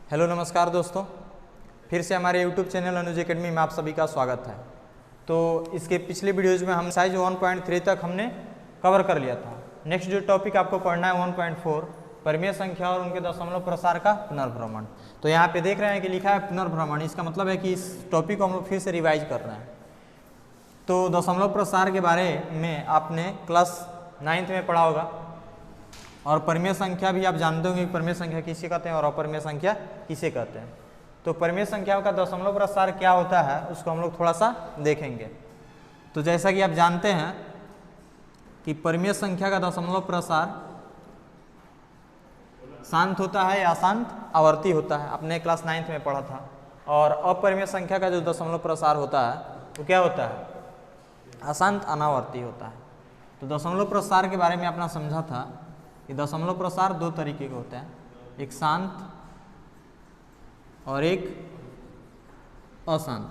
Hello नमस्कार दोस्तों, फिर से हमारे YouTube चैनल अनुज एकेडमी में आप सभी का स्वागत है। तो इसके पिछले वीडियोज़ में हम साइज 1.3 तक हमने कवर कर लिया था। नेक्स्ट जो टॉपिक आपको पढ़ना है 1.4 परिमेय संख्या और उनके दशमलव प्रसार का पुनर्भ्रमण। तो यहाँ पे देख रहे हैं कि लिखा है पुनर्भ्रमण, इसका मतलब है कि इस टॉपिक को हम लोग फिर से रिवाइज कर रहे हैं। तो दशमलव प्रसार के बारे में आपने क्लास 9th में पढ़ा होगा और परिमेय संख्या भी आप जानते होंगे कि परिमेय संख्या किसे कहते हैं और अपरिमेय संख्या किसे कहते हैं। तो परिमेय संख्याओं का दशमलव प्रसार क्या होता है उसको हम लोग थोड़ा सा देखेंगे। तो जैसा कि आप जानते हैं कि परिमेय संख्या का दशमलव प्रसार शांत होता है या अशांत आवर्ती होता है, आपने क्लास 9th में पढ़ा था। और अपरिमेय संख्या का जो दशमलव प्रसार होता है वो क्या होता है, अशांत अनावर्ती होता है। तो दशमलव प्रसार के बारे में आपने समझा था कि दशमलव प्रसार दो तरीके के होते हैं, एक शांत और एक अशांत।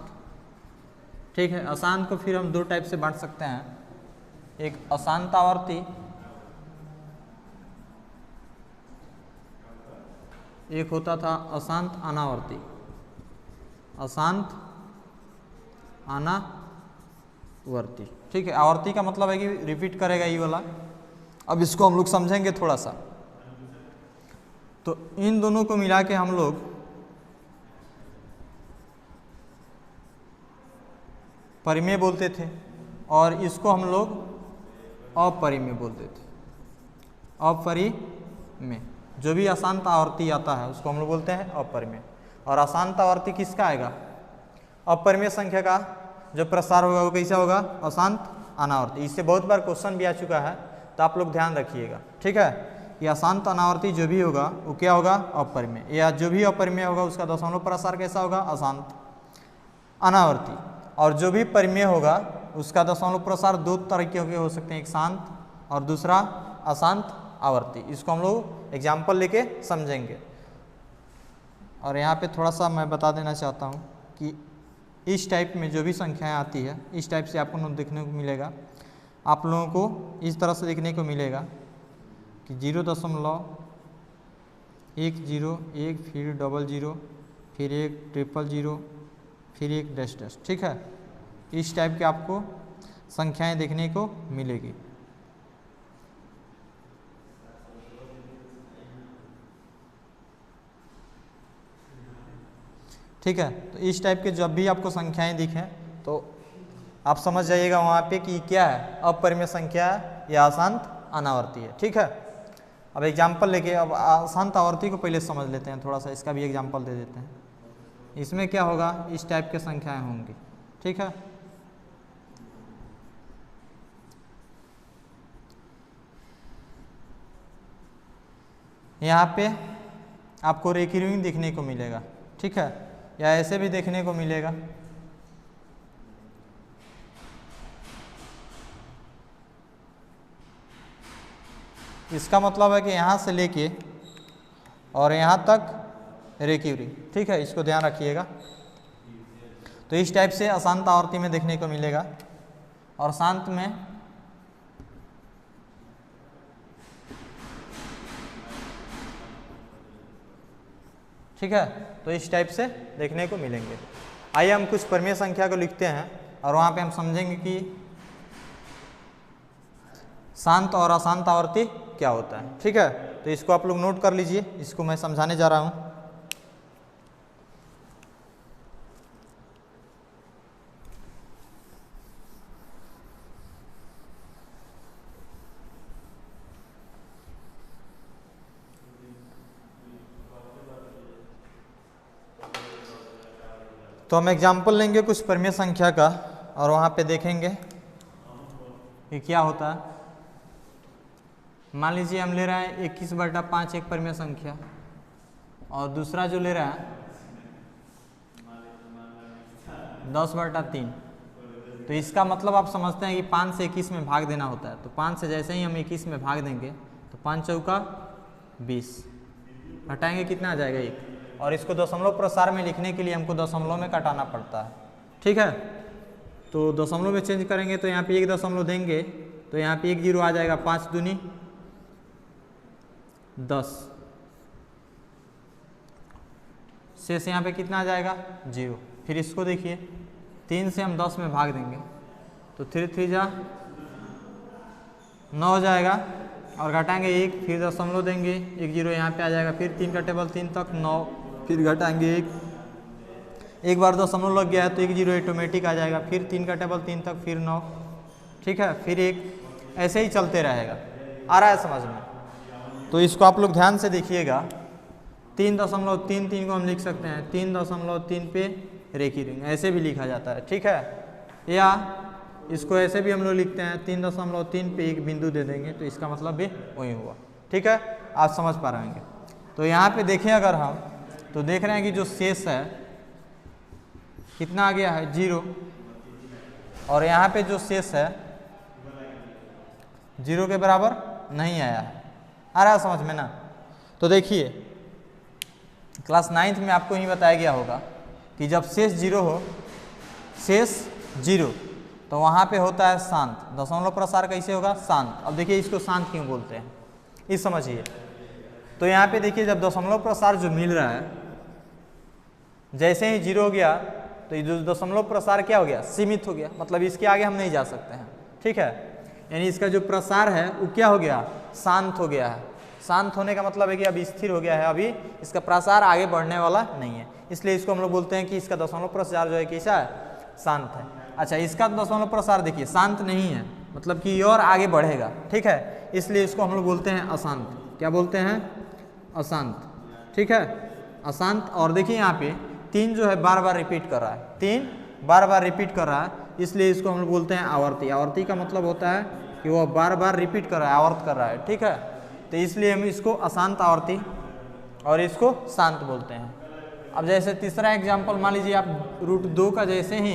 ठीक है, अशांत को फिर हम दो टाइप से बांट सकते हैं, एक अशांत आवर्ती, एक होता था अशांत अनावर्ती। अशांत अनावर्ती, ठीक है। आवर्ती का मतलब है कि रिपीट करेगा ये वाला। अब इसको हम लोग समझेंगे थोड़ा सा। तो इन दोनों को मिला के हम लोग परिमेय बोलते थे और इसको हम लोग अपरिमेय बोलते थे। अपरिमेय, जो भी अशांत आवर्ती आता है उसको हम लोग बोलते हैं अपरिमेय। और अशांत आवर्ती किसका आएगा, अपरिमेय संख्या का जो प्रसार होगा वो कैसा होगा, अशांत अनावर्ती। इससे बहुत बार क्वेश्चन भी आ चुका है, तो आप लोग ध्यान रखिएगा। ठीक है, ये अशांत अनावर्ती जो भी होगा वो क्या होगा, अपरिमेय। या जो भी अपरिमेय होगा उसका दशमलव प्रसार कैसा होगा, अशांत अनावर्ती। और जो भी परिमेय होगा उसका दशमलव प्रसार दो तरीके के हो सकते हैं, एक शांत और दूसरा अशांत आवर्ती। इसको हम लोग एग्जाम्पल लेके समझेंगे। और यहाँ पे थोड़ा सा मैं बता देना चाहता हूँ कि इस टाइप में जो भी संख्याएं आती है इस टाइप से आपको देखने को मिलेगा। आप लोगों को इस तरह से देखने को मिलेगा कि 0.101, फिर 00, फिर 1 000, फिर 1 डैश डैश। ठीक है, इस टाइप के आपको संख्याएं देखने को मिलेगी। ठीक है, तो इस टाइप के जब भी आपको संख्याएं दिखें तो आप समझ जाइएगा वहाँ पे कि क्या है, अपरिमेय संख्या है या अशांत अनावर्ती है। ठीक है, अब एग्जाम्पल लेके अब अशांत आवर्ती को पहले समझ लेते हैं थोड़ा सा, इसका भी एग्जाम्पल दे देते हैं। इसमें क्या होगा, इस टाइप के संख्याएं होंगी। ठीक है, यहाँ पे आपको रिकरिंग देखने को मिलेगा। ठीक है, या ऐसे भी देखने को मिलेगा। इसका मतलब है कि यहाँ से लेके और यहाँ तक रिकरिंग। ठीक है, इसको ध्यान रखिएगा। तो इस टाइप से अशांत आवर्ती में देखने को मिलेगा और शांत में ठीक है, तो इस टाइप से देखने को मिलेंगे। आइए हम कुछ परिमेय संख्या को लिखते हैं और वहाँ पे हम समझेंगे कि शांत और अशांत आवर्ती क्या होता है। ठीक है, तो इसको आप लोग नोट कर लीजिए, इसको मैं समझाने जा रहा हूँ। तो हम एग्जाम्पल लेंगे कुछ परिमेय संख्या का और वहाँ पे देखेंगे कि क्या होता है। मान लीजिए हम ले रहे हैं 21/5 एक परिमेय संख्या और दूसरा जो ले रहा है 10/3। तो इसका मतलब आप समझते हैं कि 5 से 21 में भाग देना होता है। तो 5 से जैसे ही हम 21 में भाग देंगे तो 5 चौका 20, हटाएंगे कितना आ जाएगा 1। और इसको दशमलव प्रसार में लिखने के लिए हमको दशमलव में कटाना पड़ता है। ठीक है, तो दशमलव में चेंज करेंगे तो यहाँ पे 1 दशमलव देंगे तो यहाँ पे 1 0 आ जाएगा, 5 दूनी 10। शेष यहाँ पे कितना आ जाएगा 0। फिर इसको देखिए 3 से हम 10 में भाग देंगे तो 3 3 जा 9 हो जाएगा और घटाएंगे 1, फिर दशमलव देंगे 1 0 यहाँ पे आ जाएगा। फिर 3 का टेबल 3 तक 9, फिर घटाएंगे 1, एक बार दशमलव लग गया है तो 1 0 ऑटोमेटिक आ जाएगा। फिर 3 का टेबल 3 तक, फिर 9, ठीक है, फिर 1, ऐसे ही चलते रहेगा। आ रहा है समझ में? तो इसको आप लोग ध्यान से देखिएगा। 3.33 को हम लिख सकते हैं 3.3 पे रेखी रिंग, ऐसे भी लिखा जाता है, ठीक है। या इसको ऐसे भी हम लोग लिखते हैं 3.3 पे एक बिंदु दे देंगे तो इसका मतलब भी वही हुआ, ठीक है। आप समझ पा रहे होंगे। तो यहाँ पे देखें अगर हम तो देख रहे हैं कि जो शेष है कितना आ गया है 0, और यहाँ पे जो शेष है 0 के बराबर नहीं आया है। आ रहा है समझ में ना? तो देखिए क्लास 9th में आपको ही बताया गया होगा कि जब शेष 0 हो, शेष 0, तो वहाँ पे होता है शांत। दशमलव प्रसार कैसे होगा? शांत। अब देखिए इसको शांत क्यों बोलते हैं, इस समझिए। तो यहाँ पे देखिए जब दशमलव प्रसार जो मिल रहा है, जैसे ही 0 हो गया तो ये जो दशमलव प्रसार क्या हो गया? सीमित हो गया, मतलब इसके आगे हम नहीं जा सकते हैं, ठीक है। यानी इसका जो प्रसार है वो क्या हो गया? शांत हो गया है। शांत होने का मतलब है कि अभी स्थिर हो गया है, अभी इसका प्रसार आगे बढ़ने वाला नहीं है, इसलिए इसको हम लोग बोलते हैं कि इसका दशमलव प्रसार जो है कैसा है? शांत है। अच्छा, इसका दशमलव प्रसार देखिए शांत नहीं है, मतलब कि और आगे बढ़ेगा, ठीक है, इसलिए इसको हम लोग बोलते हैं अशांत। क्या बोलते हैं? अशांत, ठीक है, अशांत। और देखिए यहाँ पे 3 जो है बार बार रिपीट कर रहा है, 3 बार बार रिपीट कर रहा है, इसलिए इसको हम लोग बोलते हैं आवर्ती। आवर्ती का मतलब होता है कि वो बार बार रिपीट कर रहा है, आवर्त कर रहा है, ठीक है। तो इसलिए हम इसको अशांत आवर्ती और इसको शांत बोलते हैं। अब जैसे तीसरा एग्जाम्पल मान लीजिए आप √2 का जैसे ही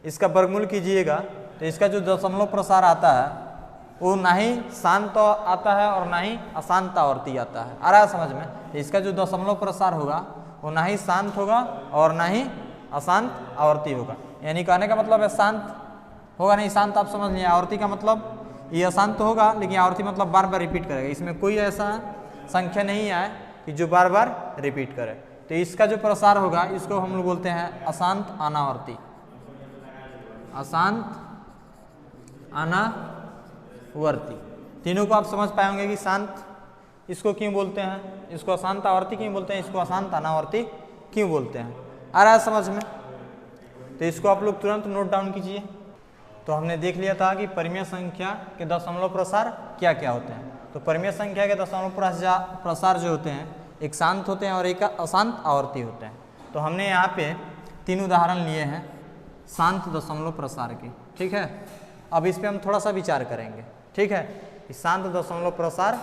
इसका वर्गमूल कीजिएगा तो इसका जो दशमलव प्रसार आता है वो ना ही शांत आता है और ना ही अशांत आवर्ती आता है। आ रहा है समझ में? तो इसका जो दशमलव प्रसार होगा वो ना ही शांत होगा और ना ही अशांत आवर्ती होगा। यानी कहने का मतलब है शांत होगा नहीं, शांत आप समझ लीजिए। आवर्ती का मतलब ये अशांत होगा, लेकिन आवर्ती मतलब बार बार रिपीट करेगा, इसमें कोई ऐसा संख्या नहीं है कि जो बार बार रिपीट करे। तो इसका जो प्रसार होगा इसको हम लोग बोलते हैं अशांत अनावर्ती। अशांत अनावर्ती, तीनों को आप समझ पाएंगे कि शांत इसको क्यों बोलते हैं, इसको अशांत आवर्ती क्यों बोलते हैं, इसको अशांत अनावर्ती क्यों बोलते हैं। आ रहा है समझ में? तो इसको आप लोग तुरंत नोट डाउन कीजिए। तो हमने देख लिया था कि परिमेय संख्या के दशमलव प्रसार क्या क्या होते हैं। तो परिमेय संख्या के दशमलव प्रसार जो होते हैं एक शांत होते हैं और एक अशांत आवर्ती होते हैं। तो हमने यहाँ पे 3 उदाहरण लिए हैं शांत दशमलव प्रसार के, ठीक है। अब इस पे हम थोड़ा सा विचार करेंगे, ठीक है। इस शांत दशमलव प्रसार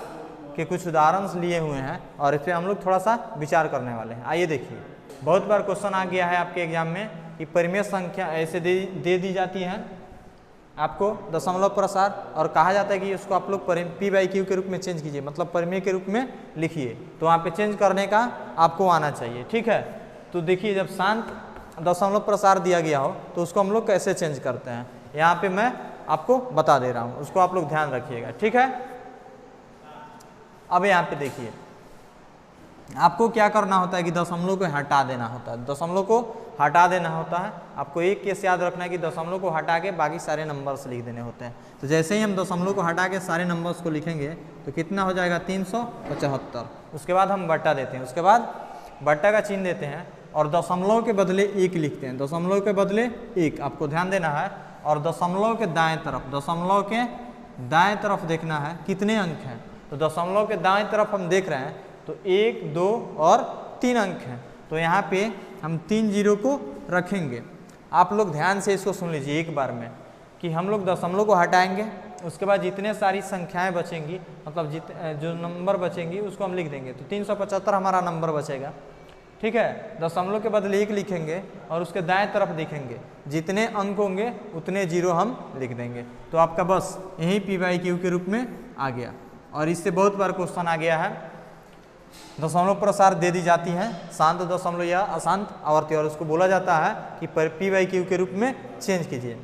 के कुछ उदाहरण लिए हुए हैं और इस पर हम लोग थोड़ा सा विचार करने वाले हैं। आइए देखिए, बहुत बार क्वेश्चन आ गया है आपके एग्जाम में कि परिमेय संख्या ऐसे दे दी जाती है आपको दशमलव प्रसार, और कहा जाता है कि उसको आप लोग P/Q के रूप में चेंज कीजिए, मतलब परिमेय के रूप में लिखिए। तो वहाँ पे चेंज करने का आपको आना चाहिए, ठीक है। तो देखिए जब शांत दशमलव प्रसार दिया गया हो तो उसको हम लोग कैसे चेंज करते हैं, यहाँ पे मैं आपको बता दे रहा हूँ, उसको आप लोग ध्यान रखिएगा, ठीक है। अब यहाँ पे देखिए आपको क्या करना होता है कि दशमलव को हटा देना होता है, दशमलव को हटा देना होता है। आपको एक केस याद रखना है कि दशमलव को हटा के बाकी सारे नंबर्स लिख देने होते हैं। तो जैसे ही हम दशमलव को हटा के सारे नंबर्स को लिखेंगे तो कितना हो जाएगा 375। उसके बाद हम बट्टा देते हैं, उसके बाद बट्टा का चिन्ह देते हैं और दशमलव के बदले 1 लिखते हैं, दशमलव के बदले 1 आपको ध्यान देना है। और दशमलव के दाएं तरफ, दशमलव के दाएं तरफ देखना है कितने अंक हैं। तो दशमलव के दाएं तरफ हम देख रहे हैं तो 1, 2 और 3 अंक हैं। तो यहाँ पे हम 3 0 को रखेंगे। आप लोग ध्यान से इसको सुन लीजिए एक बार में कि हम लोग दशमलव को हटाएंगे, उसके बाद जितने सारी संख्याएं बचेंगी, मतलब जो नंबर बचेंगी उसको हम लिख देंगे। तो 375 हमारा नंबर बचेगा, ठीक है। दशमलव के बदले 1 लिखेंगे और उसके दाएं तरफ देखेंगे, जितने अंक होंगे उतने 0 हम लिख देंगे। तो आपका बस यही P/Q के रूप में आ गया। और इससे बहुत बार क्वेश्चन आ गया है, दशमलव प्रसार दे दी जाती है शांत दशमलव या अशांत आवर्ती, और उसको बोला जाता है कि P/Q के रूप में चेंज कीजिए।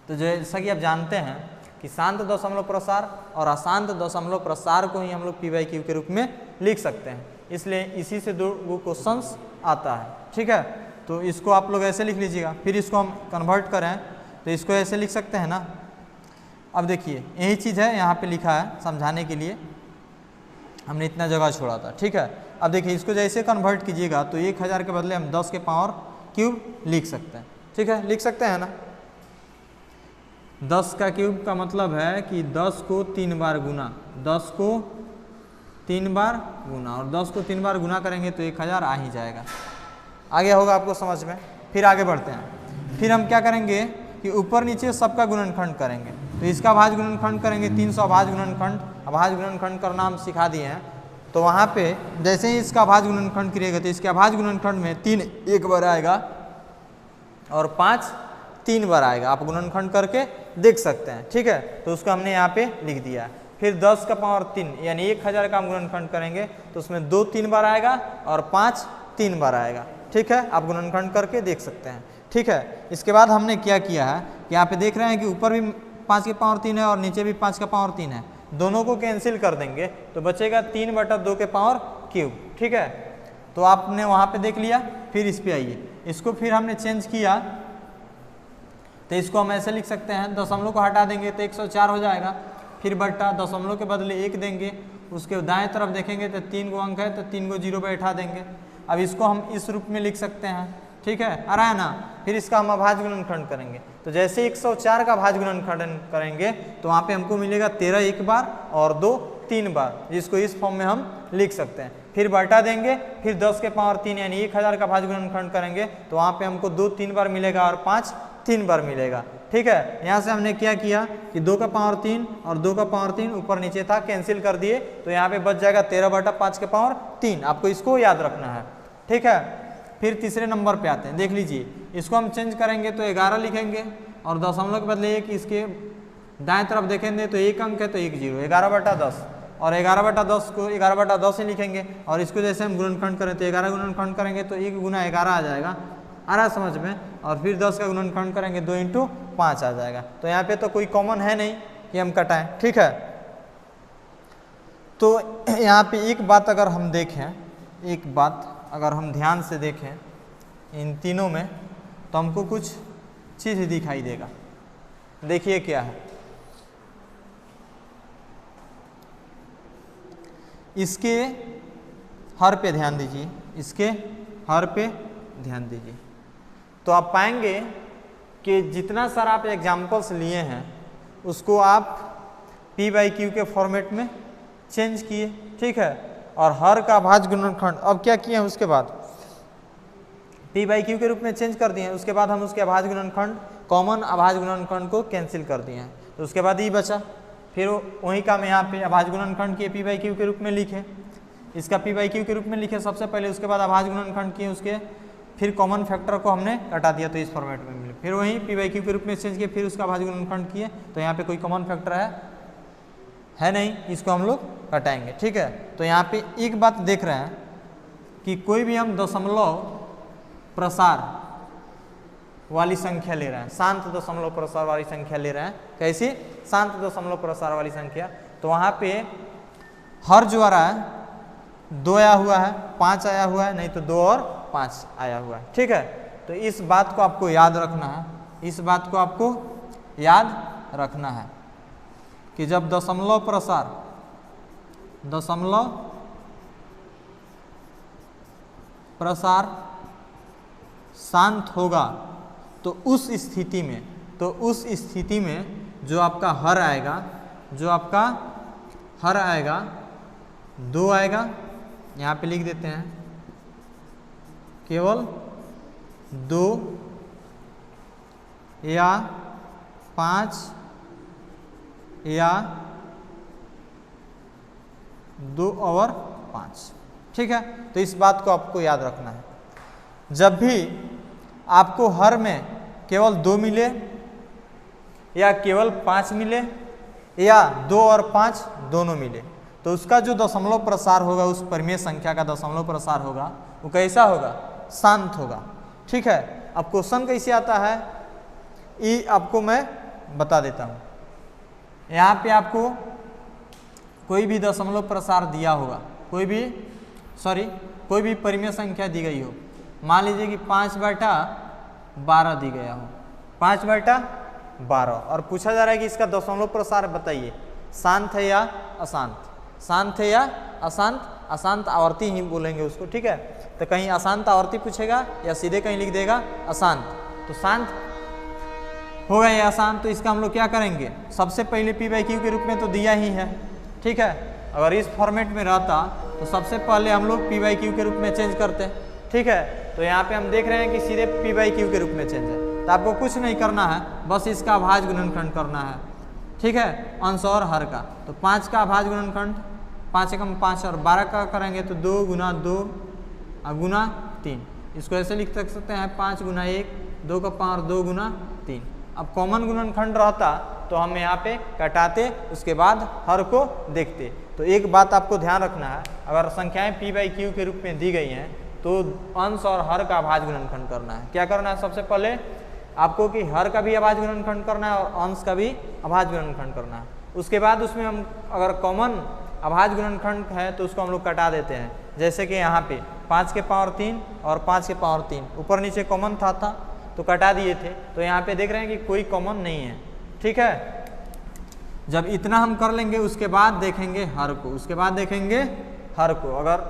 तो जैसा कि आप जानते हैं कि शांत दशमलव प्रसार और अशांत दशमलव प्रसार को ही हम लोग P/Q के रूप में लिख सकते हैं। इसलिए इसी से 2 क्वेश्चंस आता है। ठीक है, तो इसको आप लोग ऐसे लिख लीजिएगा। फिर इसको हम कन्वर्ट करें तो इसको ऐसे लिख सकते हैं ना। अब देखिए यही चीज़ है, यहाँ पे लिखा है समझाने के लिए हमने इतना जगह छोड़ा था। ठीक है, अब देखिए इसको जैसे कन्वर्ट कीजिएगा तो 1000 के बदले हम 10 के पावर क्यूब लिख सकते हैं। ठीक है, लिख सकते हैं ना। 10 का क्यूब का मतलब है कि 10 को 3 बार गुना, 10 को 3 बार गुना, और 10 को 3 बार गुना करेंगे तो 1000 आ ही जाएगा। आ गया होगा आपको समझ में। फिर आगे बढ़ते हैं। फिर हम क्या करेंगे कि ऊपर नीचे सबका गुणनखंड करेंगे। तो इसका भाज्य गुणनखंड करेंगे 300 अभाज्य गुणनखंड, अभाज्य गुणनखंड करना हम सिखा दिए हैं। तो वहाँ पे जैसे ही इसका अभाज्य गुणनखंड करिएगा तो इसके अभाज्य गुणनखंड में 3 एक बार आएगा और 5 3 बार आएगा। आप गुणनखंड करके देख सकते हैं। ठीक है, तो उसको हमने यहाँ पे लिख दिया। फिर 10 का पावर 3 यानी 1000 का हम गुणनखंड करेंगे तो उसमें 2 3 बार आएगा और 5 3 बार आएगा। ठीक है, आप गुणनखंड करके देख सकते हैं। ठीक है, इसके बाद हमने क्या किया है कि यहाँ पे देख रहे हैं कि ऊपर भी 5 के पावर 3 है और नीचे भी 5 का पावर 3 है। दोनों को कैंसिल कर देंगे तो बचेगा 3/2 के पावर क्यूब। ठीक है, तो आपने वहाँ पे देख लिया। फिर इस पे आइए, इसको फिर हमने चेंज किया तो इसको हम ऐसे लिख सकते हैं, दशमलव को हटा देंगे तो 104 हो जाएगा। फिर बट्टा दशमलव के बदले 1 देंगे, उसके दाएं तरफ देखेंगे तो 3 अंक है तो 3 0 बैठा देंगे। अब इसको हम इस रूप में लिख सकते हैं। ठीक है, आ रहा है ना। फिर इसका हम अभाज्य गुणनखंड करेंगे तो जैसे 104 का भाज्य गुणनखंड करेंगे तो वहाँ पे हमको मिलेगा 13 एक बार और 2 3 बार, जिसको इस फॉर्म में हम लिख सकते हैं। फिर बटा देंगे, फिर 10 के पावर 3 यानी 1000 का भाज्य गुणनखंड करेंगे तो वहाँ पे हमको 2 3 बार मिलेगा और 5 3 बार मिलेगा। ठीक है, यहाँ से हमने क्या किया कि 2 का पावर 3 और 2 का पावर 3 ऊपर नीचे था, कैंसिल कर दिए तो यहाँ पे बच जाएगा 13/5 के पावर 3। आपको इसको याद रखना है। ठीक है, फिर तीसरे नंबर पे आते हैं। देख लीजिए, इसको हम चेंज करेंगे तो 11 लिखेंगे और दशमलव के बदले 1, इसके दाएं तरफ देखेंगे तो 1 अंक है तो 1 0, 11/10 और 11/10 को 11/10 ही लिखेंगे। और इसको जैसे हम गुणनखंड करें तो 11 गुणनखंड करेंगे तो 1 गुना 11 आ जाएगा। आ रहा समझ में। और फिर 10 का गुणनखंड करेंगे 2 × 5 आ जाएगा। तो यहाँ पे तो कोई कॉमन है नहीं कि हम कटाएं। ठीक है, तो यहाँ पे एक बात अगर हम देखें, एक बात अगर हम ध्यान से देखें इन तीनों में तो हमको कुछ चीज़ दिखाई देगा। देखिए क्या है, इसके हर पे ध्यान दीजिए, इसके हर पे ध्यान दीजिए तो आप पाएंगे कि जितना सारा आप एग्जाम्पल्स लिए हैं उसको आप P/Q के फॉर्मेट में चेंज किए। ठीक है, और हर का भाज्य गुणनखंड अब क्या किए हैं उसके बाद P/Q के रूप में चेंज कर दिए हैं। उसके बाद हम उसके अभाज्य गुणनखंड, कॉमन अभाज्य गुणनखंड को कैंसिल कर दिए हैं तो उसके बाद ये बचा। फिर वही काम यहाँ पे अभाज्य गुणनखंड किए P/Q के रूप में लिखे, इसका P/Q के रूप में लिखे सबसे पहले, उसके बाद अभाज्य गुणनखंड किए उसके, फिर कॉमन फैक्टर को हमने हटा दिया तो इस फॉर्मेट में मिले। फिर वही P/Q के रूप में चेंज किए, फिर उसका अभाज्य गुणनखंड किए तो यहाँ पे कोई कॉमन फैक्टर है नहीं, इसको हम लोग हटाएंगे। ठीक है, तो यहाँ पे एक बात देख रहे हैं कि कोई भी हम दशमलव प्रसार वाली संख्या ले रहे हैं, शांत दशमलव प्रसार वाली संख्या ले रहे हैं। कैसी? शांत दशमलव प्रसार वाली संख्या। तो वहाँ पे हर जो आ रहा है 2 आया हुआ है, 5 आया हुआ है, नहीं तो 2 और 5 आया हुआ है। ठीक है, तो इस बात को आपको याद रखना है, इस बात को आपको याद रखना है कि जब दशमलव प्रसार शांत होगा तो उस स्थिति में जो आपका हर आएगा 2 आएगा, यहाँ पे लिख देते हैं केवल 2 या 5 या 2 और 5। ठीक है, तो इस बात को आपको याद रखना है। जब भी आपको हर में केवल 2 मिले या केवल 5 मिले या 2 और 5 दोनों मिले तो उसका जो दशमलव प्रसार होगा, उस परिमेय संख्या का दशमलव प्रसार होगा, वो कैसा होगा? शांत होगा। ठीक है, अब क्वेश्चन कैसे आता है ये आपको मैं बता देता हूँ। यहाँ पे आपको कोई भी दशमलव प्रसार दिया होगा, कोई भी सॉरी कोई भी परिमेय संख्या दी गई हो, मान लीजिए कि 5/12 दी गया हो, 5/12 और पूछा जा रहा है कि इसका दशमलव प्रसार बताइए, शांत है या अशांत, शांत है या अशांत, अशांत आवर्ती ही बोलेंगे उसको, ठीक है। तो कहीं अशांत आवर्ती पूछेगा या सीधे कहीं लिख देगा अशांत, तो शांत होगा या अशांत, तो इसका हम लोग क्या करेंगे, सबसे पहले P/Q के रूप में तो दिया ही है, ठीक है। अगर इस फॉर्मेट में रहता तो सबसे पहले हम लोग P/Q के रूप में चेंज करते हैं, ठीक है। तो यहाँ पे हम देख रहे हैं कि सीधे P/Q के रूप में चेंज है, तो आपको कुछ नहीं करना है, बस इसका अभाज्य गुणनखंड करना है, ठीक है, अंश और हर का। तो 5 का अभाज्य गुणनखंड 5 एकम 5 और 12 का करेंगे तो 2 × 2 गुना 3, इसको ऐसे लिख सकते हैं 5 × 1 2 का 5 2 × 3। अब कॉमन गुणनखंड रहता तो हम यहाँ पे कटाते, उसके बाद हर को देखते। तो एक बात आपको ध्यान रखना है, अगर संख्याएं P/Q के रूप में दी गई हैं तो अंश और हर का अभाज्य गुणनखंड करना है। क्या करना है, सबसे पहले आपको कि हर का भी अभाज्य गुणनखंड करना है और अंश का भी अभाज्य गुणनखंड करना है। उसके बाद उसमें हम अगर कॉमन अभाज्य गुणनखंड है तो उसको हम लोग कटा देते हैं, जैसे कि यहाँ पे 5 के पावर 3 और 5 के पावर 3 ऊपर नीचे कॉमन था तो कटा दिए थे, तो यहाँ पे देख रहे हैं कि कोई कॉमन नहीं है, ठीक है। जब इतना हम कर लेंगे उसके बाद देखेंगे हर को, उसके बाद देखेंगे हर को। अगर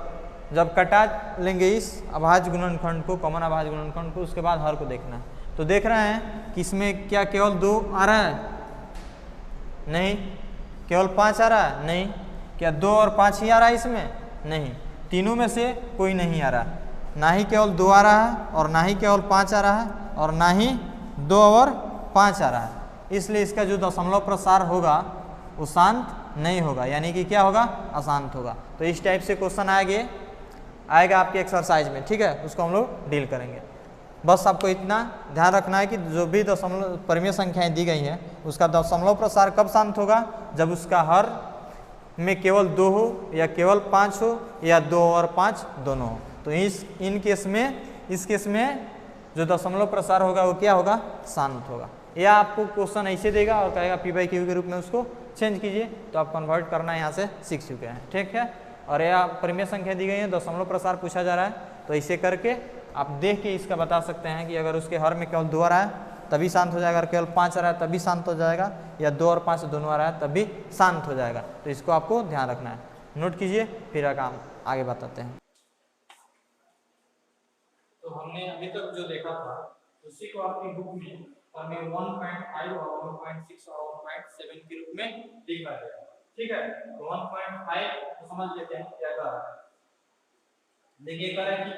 जब कटा लेंगे इस अभाज्य गुणनखंड को, कॉमन अभाज्य गुणनखंड को, उसके बाद हर को देखना है। तो देख रहे हैं कि इसमें क्या केवल 2 आ रहा है, नहीं। केवल 5 आ रहा है, नहीं। क्या 2 और 5 ही आ रहा है इसमें, नहीं। तीनों में से कोई नहीं आ रहा, ना ही केवल 2 आ रहा है और ना ही केवल 5 आ रहा है और ना ही 2 और 5 आ रहा है, इसलिए इसका जो दशमलव प्रसार होगा वो शांत नहीं होगा, यानी कि क्या होगा, अशांत होगा। तो इस टाइप से क्वेश्चन आएगा आपके एक्सरसाइज में, ठीक है, उसको हम लोग डील करेंगे। बस आपको इतना ध्यान रखना है कि जो भी दशमलव परिमेय संख्याएं दी गई हैं उसका दशमलव प्रसार कब शांत होगा, जब उसका हर में केवल 2 हो या केवल 5 हो या 2 और 5 दोनों हो। तो इस केस में जो दशमलव प्रसार होगा वो क्या होगा, शांत होगा। या आपको क्वेश्चन ऐसे देगा और कहेगा P/Q के रूप में उसको चेंज कीजिए, तो आप कन्वर्ट करना यहाँ से सीख चुके हैं, ठीक है। और या परिमेय संख्या दी गई है, दशमलव प्रसार पूछा जा रहा है, तो ऐसे करके आप देख के इसका बता सकते हैं कि अगर उसके हर में केवल 2 आ रहा है तभी शांत हो जाएगा, अगर केवल 5 आ रहा है तभी शांत हो जाएगा, या 2 और 5 दोनों आ रहा है तभी शांत हो जाएगा। तो इसको आपको ध्यान रखना है, नोट कीजिए, फिर काम आगे बताते हैं। तो हमने अभी तक जो देखा था उसी को आपकी बुक में हमें 1.5 और 1.6 और 1.7 के रूप में लिखा गया, ठीक है। तो 1.5 तो समझ लेते हैं क्या कर रहा है। देखिए कर रहे हैं कि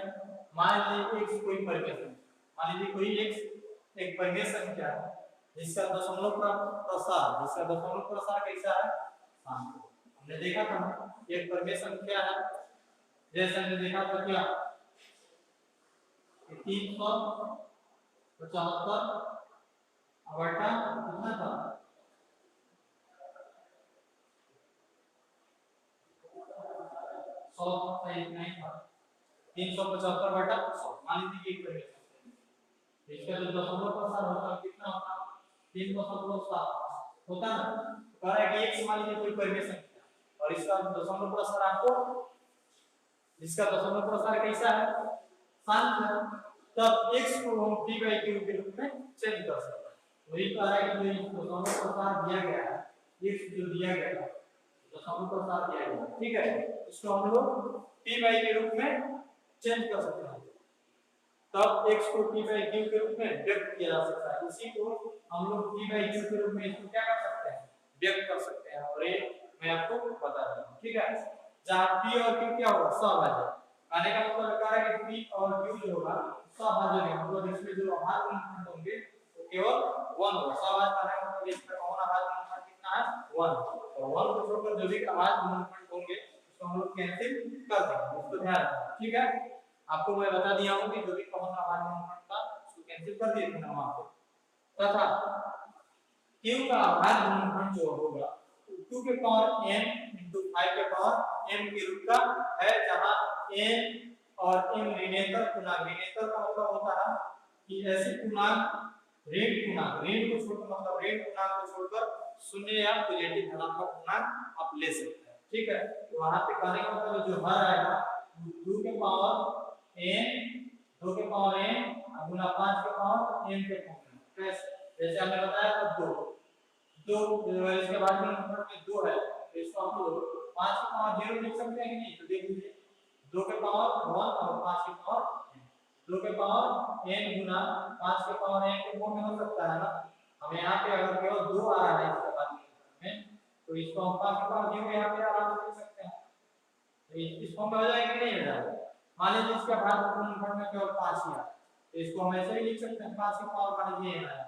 मान लीजिए x कोई परिमेय संख्या, मान लीजिए कोई x एक परिमेय संख्या है जिसका दशमलव प्रसार कैसा है, शांत। हमने देखा था एक परिमेय संख्या है, जैसे हमने देखा था क्या 375 बटा कितना था 100 नहीं था 375 बटा 100। मान लीजिए एक परिमेय संख्या, इसका जो दशमलव प्रसार होता है कितना होता है 3.7 होता है ना। कह रहा है कि x मान लीजिए कोई परिमेय संख्या और इसका दशमलव प्रसार आपको, इसका दशमलव प्रसार कैसा है, शांत है, तब x को हम P/Q के रूप में चेंज कर सकते हैं। वही कह रहा है कि जो दशमलव प्रसार दिया गया है, x जो दिया गया है दशमलव प्रसार दिया गया है, ठीक है, इसको हम लोग P/Q के रूप में चेंज कर सकते हैं, तब x को P/Q के रूप में व्यक्त किया जा सकता है। इसी को हम लोग P/Q के रूप में इसको क्या कर सकते हैं, व्यक्त कर सकते हैं, और ये मैं आपको बता रहा हूं, ठीक है। जहां P और Q क्या होगा, सहभाजक, आने का मतलब क्या है कि P और Q जो होगा सहभाजक है, मतलब इसमें जो अभाज्य गुणनखंड होंगे वो केवल 1 होगा। सहभाजक आने का मतलब इसका कौन अभाज्य गुणनखंड कितना है, 1। तो 1 को छोड़कर जो भी अभाज्य गुणनखंड होंगे उसको हम लोग कैंसिल कर देंगे, इसको ध्यान रखना, ठीक है। आपको मैं बता दिया हूं कि जो भी कॉमन अभाज्य गुणनखंड था उसको कैंसिल कर दिए थे हम आपको, तथा Q का अभाज्य गुणनखंड जो होगा 2 के पावर n * 5 के पावर m के रूप का है, जहां n और m ऋणात्मक पूर्णांक, ऋणात्मक का मतलब होता है कि ऐसे पूर्णांक ऋण पूर्णांक, ऋण को छोड़कर मतलब ऋण पूर्णांक को छोड़कर शून्य या पॉजिटिव धनात्मक पूर्णांक आप ले सकते हैं, ठीक है। तो वहां पे कहने का मतलब जो हर आएगा 2 n 2 के पावर n गुना 5 के पावर n के फॉर्म में। कैसे? जैसे हमने बताया था 2 इसके बाद गुणनफल में 2 है तो इसको हम लोग 5 के पावर 0 लिख सकते हैं कि नहीं? तो देख लीजिए 2 के पावर 1 और 5 के पावर 2 के पावर n गुना 5 के पावर n के फॉर्म में हो सकता है ना। हमें यहाँ पे अगर केवल 2 आ रहा है इसके बाद में तो इसको हम 5 के पावर 0 यहाँ पे आराम से लिख सकते हैं। तो इस फॉर्म में हो जाएगा कि नहीं हो जाएगा? मान लीजिए इसका भाग गुणनफल में केवल 5 ही है तो इसको हम ऐसे ही लिख सकते हैं 5 के पावर मान लीजिए n आया।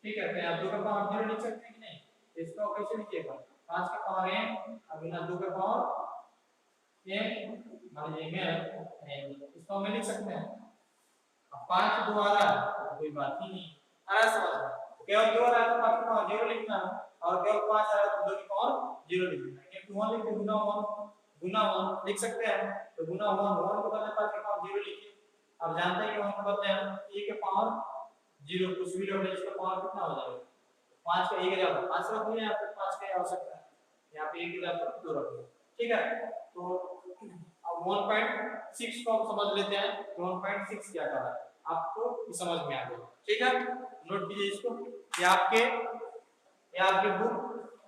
ठीक है, तो आप 2 के पावर 0 लिख सकते हैं कि नहीं? इसको कैसे लिखिएगा? 5 के पावर n गुना 2 के पावर n मान लीजिए n इसको हम लिख सकते हैं। अब 5 2 आ रहा है तो कोई बात ही नहीं आ रहा समझ में। केवल 2 आ रहा है तो 5 के पावर 0 लिखना है और केवल 5 आ रहा है तो 2 के पावर 0 लिखना है। क्योंकि 1 लिख के गुना 1 लिख सकते हैं तो गुना 1 को बदले 5 के पावर 0 लिखिए। अब जानते हैं कि 1 को बदले हम a के पावर 0 कुछ भी रख ले इसका पावर कितना हो जाएगा? 5 का 1 की जगह 5 रख लिया या फिर 5 का आवश्यकता है यहाँ पे 1 की जगह 2 रख लिया। ठीक है, तो अब 1.6 को हम समझ लेते हैं कि 1.6 क्या कर रहा है आपको ये समझ में आ गया। ठीक है, नोट कीजिए इसको। ये आपके बुक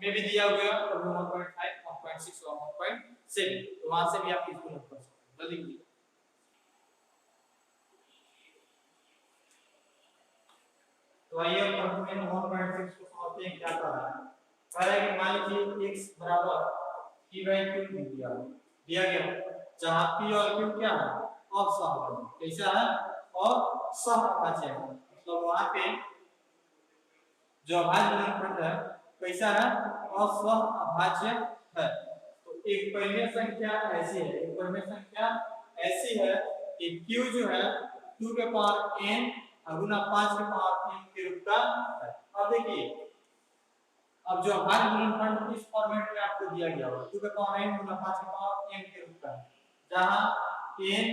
में भी दिया हुआ है 1.5 1.6 और 1.7 तो वहां से भी आप इसको नोट कर सकते हैं। जल्दी कीजिए। तो आइए अब हम 1.6 को समझते हैं क्या कर रहा है। कह रहा है कि मान लीजिए x बराबर p/q दिया गया जहां p और q क्या है? असहभाज्य। कैसा है? असहभाज्य है। मतलब वहां पे जो अभाज्य गुणनफल है कैसा है? असहभाज्य है। तो एक परिमेय संख्या ऐसी है, एक परिमेय संख्या ऐसी है कि q जो है 2 के पावर n गुना 5 के पावर n के रूप का है। अब देखिए अब जो अभाज्य गुणनफल इस फॉर्मेट में आपको दिया गया है 2 के पावर n गुना 5 के पावर n के रूप का है जहां n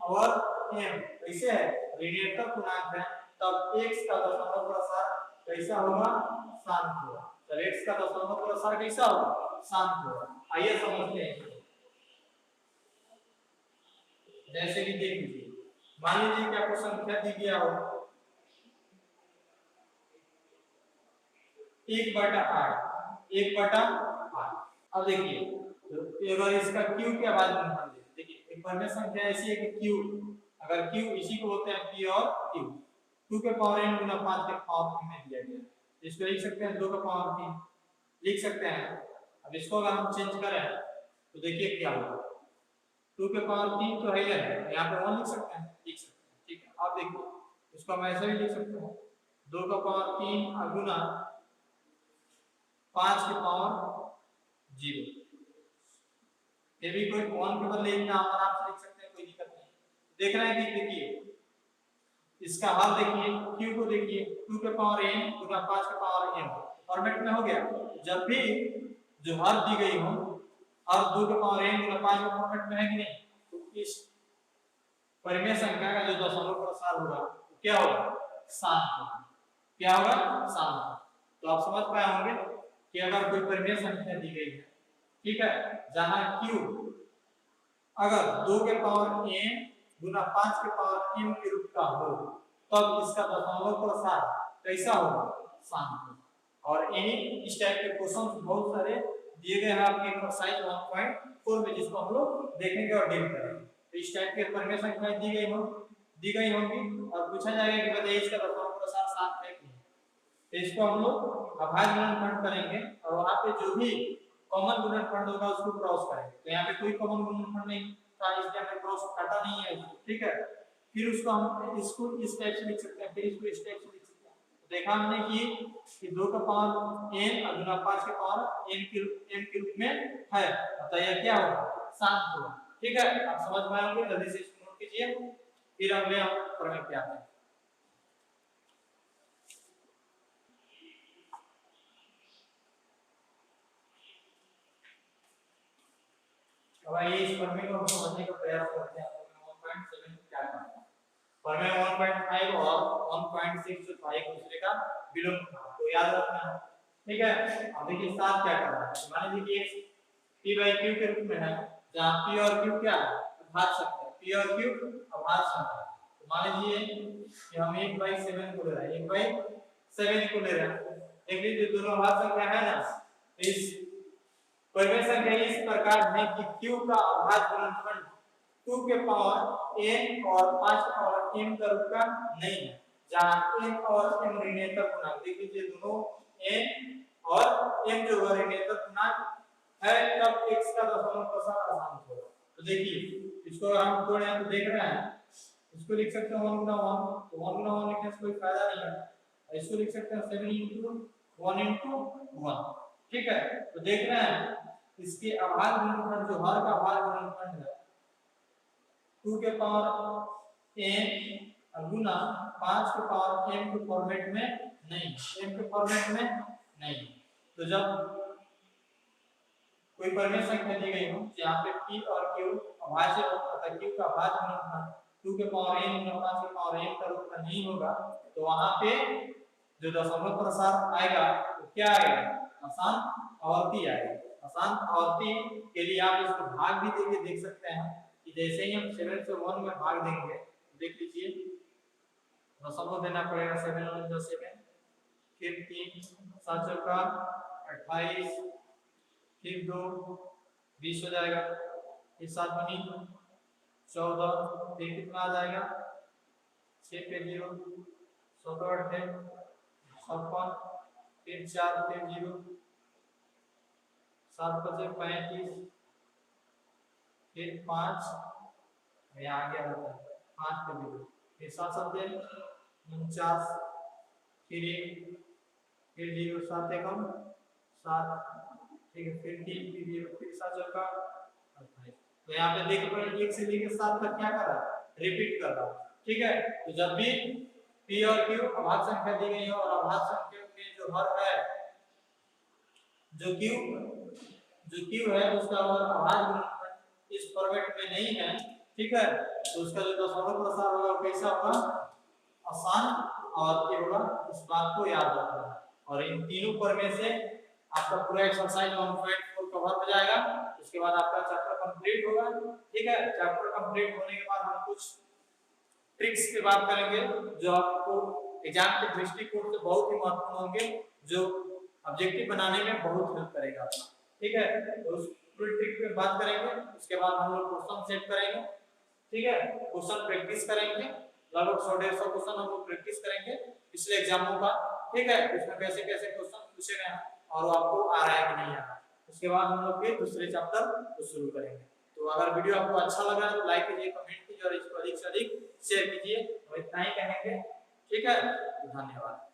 और m कैसे है? ऋणात्मक पूर्णांक है तब x का दशमलव प्रसार कैसा होगा? शांत होगा। तो x का दशमलव प्रसार कैसा होगा? शांत होगा। आइए समझते हैं। जैसे कि देख लीजिए मान लीजिए कि आपको संख्या दी गया हो 1/8 अब देखिए अगर इसका q के बाद गुणनफल देखिए एक परिमेय संख्या ऐसी है कि q अगर q इसी को बोलते हैं p और q 2 के पावर n गुना 5 के पावर 3 में दिया गया इसको लिख सकते हैं 2 के पावर 3 लिख सकते हैं। अब इसको अगर हम चेंज करें तो देखिए क्या होगा 2 के पावर 3 तो है ही है यहाँ पे 1 लिख सकते हैं ठीक है। अब देखिए इसको हम ऐसे भी लिख सकते हैं 2 का पावर 3 गुना 5 के पावर 0 ये भी कोई 1 के बदले इतना हम आराम से लिख सकते हैं कोई दिक्कत नहीं। देख रहे हैं कि देखिए इसका हल देखिए q को देखिए 2 के पावर n गुना 5 के पावर n फॉर्मेट में हो गया। जब भी जो हल दी गई हो और 2 के पावर n गुना 5 के फॉर्मेट में है कि नहीं तो इस परिमेय संख्या का जो दशमलव प्रसार होगा क्या होगा? शांत होगा। क्या होगा? शांत। तो आप समझ पाए होंगे कि अगर कोई परिमेय संख्या दी गई है ठीक है जहां q अगर 2 के पावर n गुना 5 के पावर n के रूप का हो तब इसका दशमलव प्रसार कैसा होगा? शांत होगा। और इस टाइप के क्वेश्चन बहुत सारे दिए गए हैं आपके एक्सरसाइज 1.4 में जिसको हम लोग देखेंगे और डील करेंगे। तो इस टाइप के परिमेय संख्याएं दी गई होंगी और पूछा जाएगा कि बताइए इसका दशमलव प्रसार शांत है कि नहीं। तो इसको हम लोग अभाज्य गुणनफल करेंगे और वहां पे जो भी कॉमन गुणनफल होगा उसको क्रॉस करेंगे। तो यहाँ पे कोई कॉमन गुणनफल नहीं था इसलिए हमने क्रॉस काटा नहीं है ठीक है। फिर उसको हम इसको इस टाइप से लिख सकते हैं फिर इसको इस टाइप से लिख सकते हैं। तो देखा हमने कि 2 का पावर n गुना 5 के पावर n के रूप में है बताइए क्या होगा? शांत होगा। ठीक है, आप समझ में आएंगे। जल्दी से इसको नोट कीजिए फिर अगले प्रमेय पे आते हैं। अब आइए इस प्रमेय को समझने का प्रयास करते हैं। 1.7 क्या करता है? प्रमेय 1.5 और 1.6 जो था एक दूसरे का विलोम था तो याद रखना है। ठीक है, अब देखिए साथ क्या कर रहा है। मान लीजिए कि x p/q के रूप में है जहां p और q क्या है? अभाज्य संख्या, पी और क्यू अभाज्य संख्या। तो मान लीजिए कि हम 1/7 को ले रहे हैं, 1/7 को ले रहे हैं। देख लीजिए दोनों अभाज्य संख्या है ना, तो इस परिमेय संख्या इस प्रकार है कि q का अभाज्य गुणनफल 2 के पावर n और 5 के पावर m का रूप का नहीं है, जहां n और m ऋणात्मक पूर्णांक। देख लीजिए दोनों n और m जो ऋणात्मक पूर्णांक है, तब x का दशमलव प्रसार आसान होगा। तो देखिए इसको हम तोड़े हैं तो देख रहे हैं, इसको लिख सकते हैं 1 गुना 1, तो 1 गुना 1 लिखने से कोई फायदा नहीं है। इसको लिख सकते हैं 7 into 1 into 1, ठीक है। तो देख रहे हैं इसके अभाज्य गुणनफल जो हर का अभाज्य गुणनफल है 2 के पावर n गुना 5 के पावर m के फॉर्मेट में नहीं, m के फॉर्मेट में नहीं। तो जब कोई परिमेय संख्या दी गई हो जहां पे p और q अभाज्य अर्थात q का अभाज्य गुणनफल 2 के पावर n गुना 5 के पावर m का रूप का नहीं होगा, तो वहां पे जो दशमलव प्रसार आएगा वो क्या आएगा, आसान आवर्ती आएगा। आसान आवर्ती के लिए आप इसको भाग भी देके देख सकते हैं कि जैसे ही हम 7 से 1 में भाग देंगे, देख लीजिए दशमलव देना पड़ेगा 7 1 7, फिर 3 7 चौका 28, फिर 2 20 हो जाएगा, फिर 7 दूनी 14, फिर कितना आ जाएगा 6 पे 0 17 8 56, फिर 4 फिर 0 7 5 35, फिर 5 यहाँ आ गया होता है 5 पे 0, फिर 7 7 49, फिर 1 फिर 0 7 एकम 7, ठीक है, फिर 3 फिर 0 फिर 7 चौका 28। तो यहाँ पे देख पा रहे 1 से लेकर 7 तक क्या कर रहा है, रिपीट कर रहा है, ठीक है। तो जब भी p और q अभाज्य संख्या दी गई हो और अभाज्य संख्या में जो हर है, जो q है उसका अभाज्य गुणनफल इस फॉर्मेट में नहीं है, ठीक है, तो उसका जो दशमलव प्रसार होगा वो कैसा होगा, आसान आवर्ती होगा। इस बात को याद रखना है। और इन तीनों परिमेय से आपका पूरा एक्सरसाइज 1.4 कवर हो जाएगा। उसके बाद आपका चैप्टर कंप्लीट होगा, ठीक है। चैप्टर कंप्लीट होने के बाद हम कुछ ट्रिक्स की बात करेंगे जो आपको एग्जाम के दृष्टिकोण से बहुत ही महत्वपूर्ण होंगे, जो ऑब्जेक्टिव बनाने में बहुत हेल्प करेगा, ठीक है। तो उस पूरी ट्रिक पे बात करेंगे। उसके बाद हम लोग क्वेश्चन सेट करेंगे, ठीक है, क्वेश्चन प्रैक्टिस करेंगे, लगभग 100-150 क्वेश्चन हम लोग प्रैक्टिस करेंगे पिछले एग्जामों का, ठीक है। उसमें कैसे कैसे क्वेश्चन पूछे गए हैं और वो आपको आ रहा है कि नहीं आ रहा है। उसके बाद हम लोग फिर दूसरे चैप्टर को शुरू करेंगे। तो अगर वीडियो आपको अच्छा लगा तो लाइक कीजिए, कमेंट कीजिए और इसको अधिक से अधिक शेयर कीजिए। तो इतना ही कहेंगे, ठीक है, धन्यवाद।